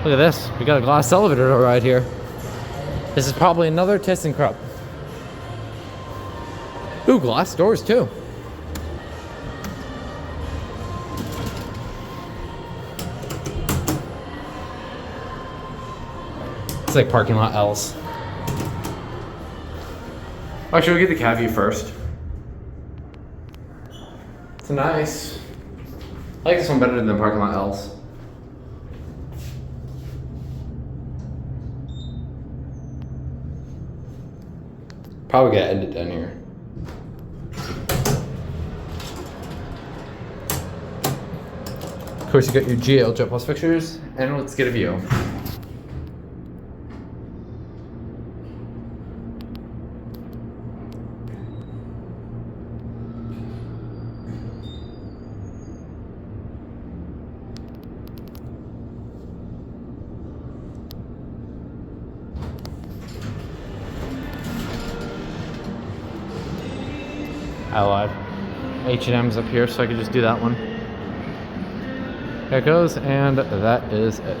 Look at this. We got a glass elevator to ride here. This is probably another Thyssenkrupp. Ooh, glass doors too. It's like parking lot L's. Actually, we'll get the cab view first. It's nice. I like this one better than the parking lot L's. Probably gonna end it down here. Of course, you got your GL JetPlus fixtures, and let's get a view. I lied. H&M's up here, so I could just do that one. There it goes, and that is it.